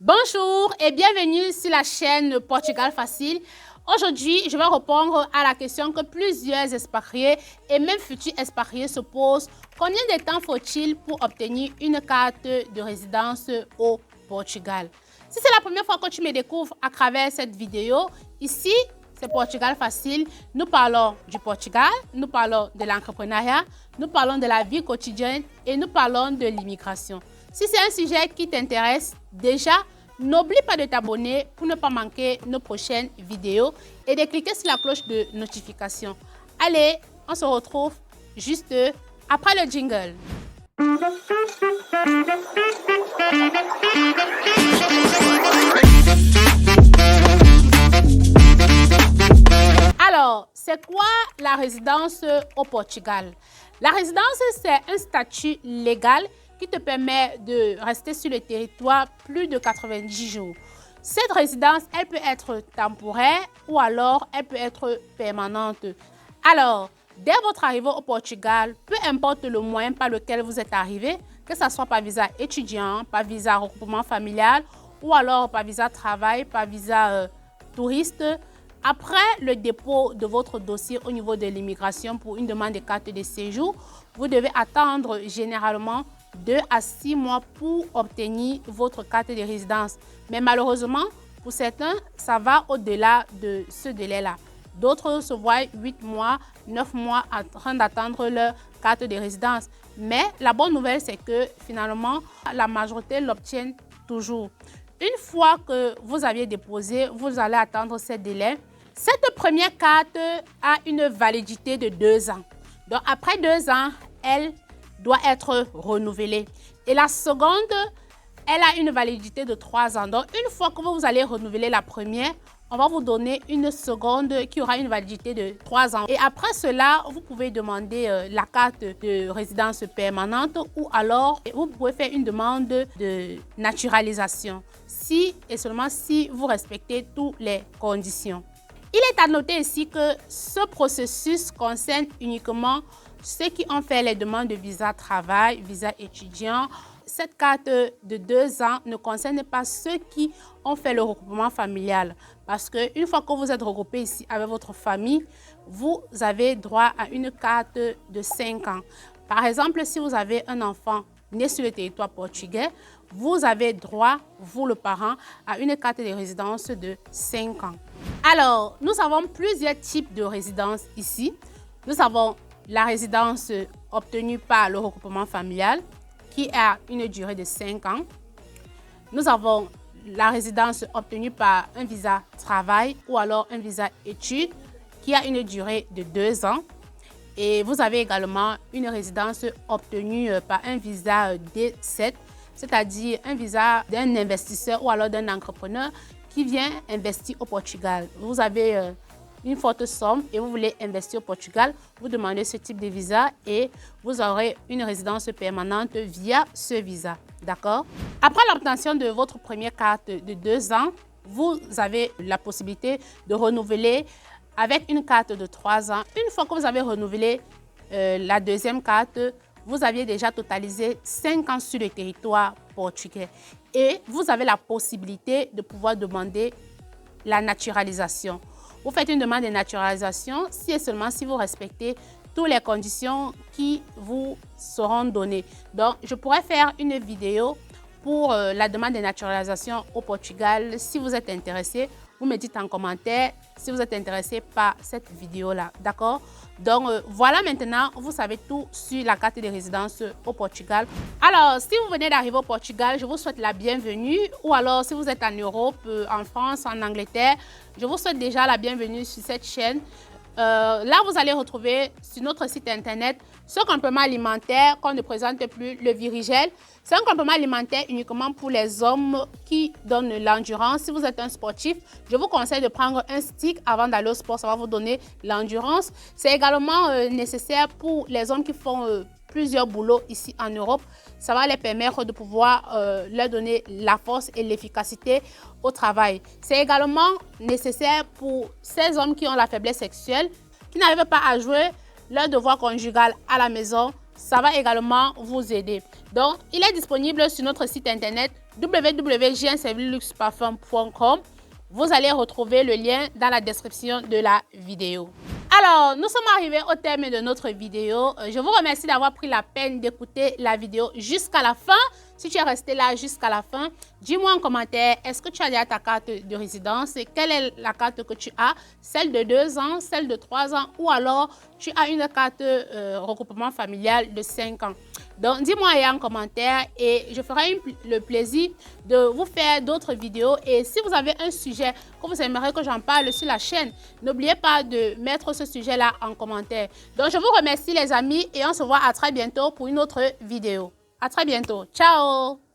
Bonjour et bienvenue sur la chaîne Portugal Facile. Aujourd'hui, je vais répondre à la question que plusieurs expatriés et même futurs expatriés se posent. Combien de temps faut-il pour obtenir une carte de résidence au Portugal? Si c'est la première fois que tu me découvres à travers cette vidéo, ici, c'est Portugal Facile. Nous parlons du Portugal, nous parlons de l'entrepreneuriat, nous parlons de la vie quotidienne et nous parlons de l'immigration. Si c'est un sujet qui t'intéresse déjà, n'oublie pas de t'abonner pour ne pas manquer nos prochaines vidéos et de cliquer sur la cloche de notification. Allez, on se retrouve juste après le jingle. Alors, c'est quoi la résidence au Portugal? La résidence, c'est un statut légal qui te permet de rester sur le territoire plus de 90 jours. Cette résidence, elle peut être temporaire ou alors elle peut être permanente. Alors, dès votre arrivée au Portugal, peu importe le moyen par lequel vous êtes arrivé, que ce soit par visa étudiant, par visa regroupement familial ou alors par visa travail, par visa touriste, après le dépôt de votre dossier au niveau de l'immigration pour une demande de carte de séjour, vous devez attendre généralement 2 à 6 mois pour obtenir votre carte de résidence. Mais malheureusement, pour certains, ça va au-delà de ce délai-là. D'autres se voient 8 mois, 9 mois en train d'attendre leur carte de résidence. Mais la bonne nouvelle, c'est que finalement, la majorité l'obtiennent toujours. Une fois que vous aviez déposé, vous allez attendre ce délai. Cette première carte a une validité de 2 ans. Donc, après 2 ans, elle doit être renouvelée. Et la seconde, elle a une validité de 3 ans. Donc, une fois que vous allez renouveler la première, on va vous donner une seconde qui aura une validité de 3 ans. Et après cela, vous pouvez demander la carte de résidence permanente ou alors vous pouvez faire une demande de naturalisation si et seulement si vous respectez toutes les conditions. Il est à noter ici que ce processus concerne uniquement ceux qui ont fait les demandes de visa travail, visa étudiant. Cette carte de 2 ans ne concerne pas ceux qui ont fait le regroupement familial. Parce qu'une fois que vous êtes regroupé ici avec votre famille, vous avez droit à une carte de 5 ans. Par exemple, si vous avez un enfant né sur le territoire portugais, vous avez droit, vous le parent, à une carte de résidence de 5 ans. Alors, nous avons plusieurs types de résidences ici. Nous avons la résidence obtenue par le regroupement familial qui a une durée de 5 ans. Nous avons la résidence obtenue par un visa travail ou alors un visa études qui a une durée de 2 ans. Et vous avez également une résidence obtenue par un visa D7, c'est-à-dire un visa d'un investisseur ou alors d'un entrepreneur qui vient investir au Portugal. Vous avez une forte somme et vous voulez investir au Portugal, vous demandez ce type de visa et vous aurez une résidence permanente via ce visa. D'accord? Après l'obtention de votre première carte de 2 ans, vous avez la possibilité de renouveler avec une carte de 3 ans. Une fois que vous avez renouvelé la deuxième carte, vous aviez déjà totalisé 5 ans sur le territoire portugais. Et vous avez la possibilité de pouvoir demander la naturalisation. Vous faites une demande de naturalisation si et seulement si vous respectez toutes les conditions qui vous seront données. Donc, je pourrais faire une vidéo pour la demande de naturalisation au Portugal. Si vous êtes intéressé, vous me dites en commentaire si vous êtes intéressé par cette vidéo-là. D'accord? Donc, voilà maintenant, vous savez tout sur la carte de résidence au Portugal. Alors, si vous venez d'arriver au Portugal, je vous souhaite la bienvenue. Ou alors, si vous êtes en Europe, en France, en Angleterre, je vous souhaite déjà la bienvenue sur cette chaîne. Là, vous allez retrouver sur notre site internet ce complément alimentaire qu'on ne présente plus, le Virigel. C'est un complément alimentaire uniquement pour les hommes qui donnent l'endurance. Si vous êtes un sportif, je vous conseille de prendre un stick avant d'aller au sport. Ça va vous donner l'endurance. C'est également nécessaire pour les hommes qui font plusieurs boulots ici en Europe. Ça va les permettre de pouvoir leur donner la force et l'efficacité au travail. C'est également nécessaire pour ces hommes qui ont la faiblesse sexuelle, qui n'arrivent pas à jouer leur devoir conjugal à la maison. Ça va également vous aider. Donc, il est disponible sur notre site internet www.jnserviluxeparfum.com. Vous allez retrouver le lien dans la description de la vidéo. Alors, nous sommes arrivés au terme de notre vidéo. Je vous remercie d'avoir pris la peine d'écouter la vidéo jusqu'à la fin. Si tu es resté là jusqu'à la fin, dis-moi en commentaire, est-ce que tu as déjà ta carte de résidence? Et quelle est la carte que tu as? Celle de 2 ans, celle de 3 ans ou alors tu as une carte regroupement familial de 5 ans? Donc, dis-moi en commentaire et je ferai le plaisir de vous faire d'autres vidéos. Et si vous avez un sujet que vous aimeriez que j'en parle sur la chaîne, n'oubliez pas de mettre ce sujet-là en commentaire. Donc, je vous remercie les amis et on se voit à très bientôt pour une autre vidéo. À très bientôt. Ciao!